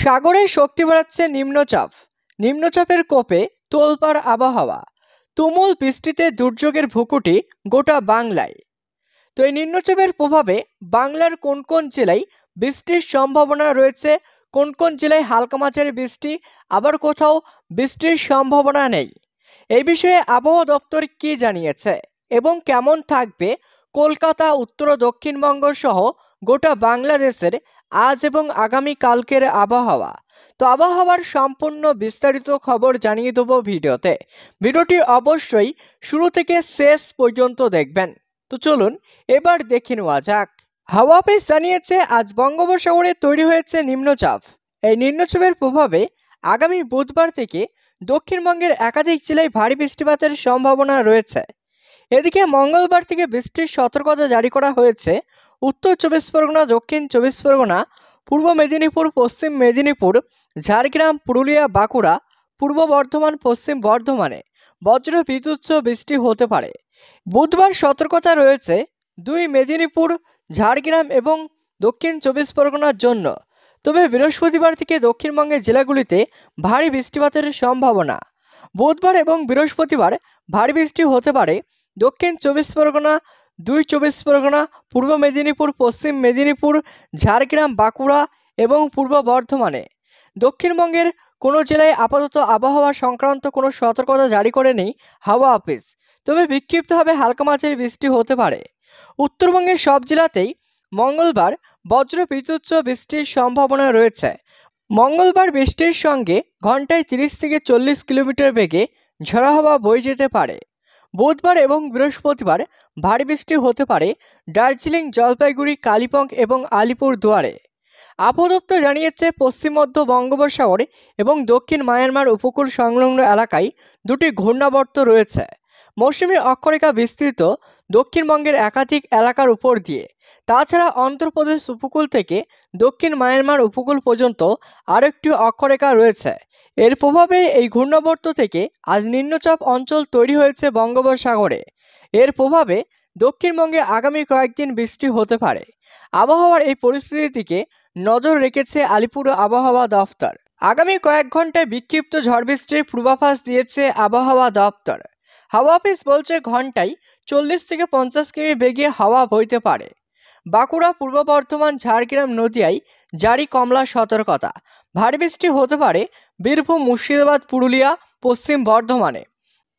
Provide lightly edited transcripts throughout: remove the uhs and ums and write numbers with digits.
সাগরে শক্তি বাড়াচ্ছে নিম্নচাপ। নিম্নচাপের কোপে তোলপাড় আবহাওয়া। তুমুল বৃষ্টিতে দুর্যোগের ভ্রুকুটি গোটা বাংলায়। তো এই নিম্নচাপের প্রভাবে বাংলার কোন কোন জেলায় বৃষ্টির সম্ভাবনা রয়েছে, কোন কোন জেলায় হালকা মাঝারি বৃষ্টি, আবার কোথাও বৃষ্টির সম্ভাবনা নেই, এই বিষয়ে আবহাওয়া দপ্তর কি জানিয়েছে এবং কেমন থাকবে কলকাতা, উত্তর ও দক্ষিণবঙ্গ সহ গোটা বাংলাদেশের আজ এবং আগামী কালকের আবহাওয়া। তো আবহাওয়ার সম্পূর্ণ বিস্তারিত খবর জানিয়ে দেবো ভিডিওতে। ভিডিওটি অবশ্যই শুরু থেকে শেষ পর্যন্ত দেখবেন। তো চলুন এবার দেখে নেওয়া যাক। হাওয়া অফিস জানিয়েছে আজ বঙ্গোপসাগরে তৈরি হয়েছে নিম্নচাপ। এই নিম্নচাপের প্রভাবে আগামী বুধবার থেকে দক্ষিণবঙ্গের একাধিক জেলায় ভারী বৃষ্টিপাতের সম্ভাবনা রয়েছে। এদিকে মঙ্গলবার থেকে বৃষ্টির সতর্কতা জারি করা হয়েছে উত্তর চব্বিশ পরগনা, দক্ষিণ চব্বিশ পরগনা, পূর্ব মেদিনীপুর, পশ্চিম মেদিনীপুর, ঝাড়গ্রাম, পুরুলিয়া, বাঁকুড়া, পূর্ব বর্ধমান, পশ্চিম বর্ধমানে বজ্র বিদ্যুৎ সহ বৃষ্টি হতে পারে। বুধবার সতর্কতা রয়েছে দুই মেদিনীপুর, ঝাড়গ্রাম এবং দক্ষিণ চব্বিশ পরগনার জন্য। তবে বৃহস্পতিবার থেকে দক্ষিণবঙ্গের জেলাগুলিতে ভারী বৃষ্টিপাতের সম্ভাবনা। বুধবার এবং বৃহস্পতিবার ভারী বৃষ্টি হতে পারে দক্ষিণ চব্বিশ পরগনা, দুই চব্বিশ পরগনা, পূর্ব মেদিনীপুর, পশ্চিম মেদিনীপুর, ঝাড়গ্রাম, বাঁকুড়া এবং পূর্ব বর্ধমানে। দক্ষিণবঙ্গের কোনো জেলায় আপাতত আবহাওয়া সংক্রান্ত কোনো সতর্কতা জারি করেনি হাওয়া অফিস, তবে বিক্ষিপ্তভাবে হালকা মাঝারি বৃষ্টি হতে পারে। উত্তরবঙ্গের সব জেলাতেই মঙ্গলবার বজ্র বিদ্যুৎ সহ বৃষ্টির সম্ভাবনা রয়েছে। মঙ্গলবার বৃষ্টির সঙ্গে ঘন্টায় 30 থেকে 40 কিলোমিটার বেগে ঝড়ো হাওয়া বয়ে যেতে পারে। বুধবার এবং বৃহস্পতিবার ভারী বৃষ্টি হতে পারে দার্জিলিং, জলপাইগুড়ি, কালিম্পং এবং আলিপুর দুয়ারে। আবহাওয়া দপ্তর জানিয়েছে পশ্চিম মধ্য বঙ্গোপসাগর এবং দক্ষিণ মায়ানমার উপকূল সংলগ্ন এলাকায় দুটি ঘূর্ণাবর্ত রয়েছে। মৌসুমী অক্ষরেখা বিস্তৃত দক্ষিণবঙ্গের একাধিক এলাকার উপর দিয়ে। তাছাড়া অন্ধ্রপ্রদেশ উপকূল থেকে দক্ষিণ মায়ানমার উপকূল পর্যন্ত আরেকটি অক্ষরেখা রয়েছে। এর প্রভাবে এই ঘূর্ণাবর্ত থেকে আজ নিম্নচাপ অঞ্চল তৈরি হয়েছে বঙ্গোপসাগরে। এর প্রভাবে দক্ষিণবঙ্গে আগামী কয়েকদিন বৃষ্টি হতে পারে। আবহাওয়ার এই পরিস্থিতির দিকে নজর রেখেছে আলিপুর আবহাওয়া দফতর। আগামী কয়েক ঘন্টায় বিক্ষিপ্ত ঝড় বৃষ্টির পূর্বাভাস দিয়েছে আবহাওয়া দপ্তর। হাওয়া অফিস বলছে ঘন্টায় 40 থেকে 50 কিমি বেগে হাওয়া বইতে পারে। বাঁকুড়া, পূর্ব বর্ধমান, ঝাড়গ্রাম, নদিয়ায় জারি কমলা সতর্কতা। ভারী বৃষ্টি হতে পারে বীরভূম, মুর্শিদাবাদ, পুরুলিয়া, পশ্চিম বর্ধমানে।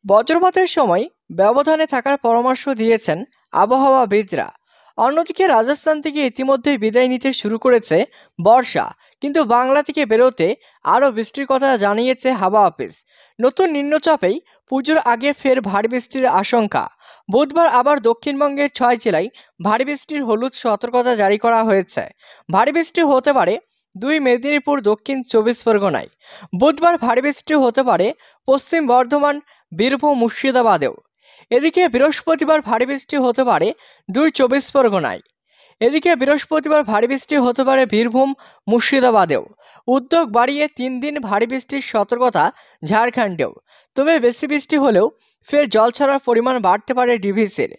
বজ্রপাতের সময় ব্যবধানে থাকার পরামর্শ দিয়েছেন আবহাওয়াবিদরা। অন্যদিকে রাজস্থান থেকে ইতিমধ্যেই বিদায় নিতে শুরু করেছে বর্ষা, কিন্তু বাংলা থেকে বেরোতে আরও বৃষ্টির কথা জানিয়েছে হাওয়া অফিস। নতুন নিম্নচাপেই পুজোর আগে ফের ভারী বৃষ্টির আশঙ্কা। বুধবার আবার দক্ষিণবঙ্গের 6 জেলায় ভারী বৃষ্টির হলুদ সতর্কতা জারি করা হয়েছে। ভারী বৃষ্টি হতে পারে দুই মেদিনীপুর, দক্ষিণ চব্বিশ পরগনায়। বুধবার ভারী বৃষ্টি হতে পারে পশ্চিম বর্ধমান, বীরভূম, মুর্শিদাবাদেও। এদিকে বৃহস্পতিবার ভারী বৃষ্টি হতে পারে দুই চব্বিশ পরগনায়। এদিকে বৃহস্পতিবার ভারী বৃষ্টি হতে পারে বীরভূম, মুর্শিদাবাদেও। উদ্যোগ বাড়িয়ে 3 দিন ভারী বৃষ্টির সতর্কতা ঝাড়খণ্ডেও। তবে বেশি বৃষ্টি হলেও ফের জল ছাড়ার পরিমাণ বাড়তে পারে ডিভিসির।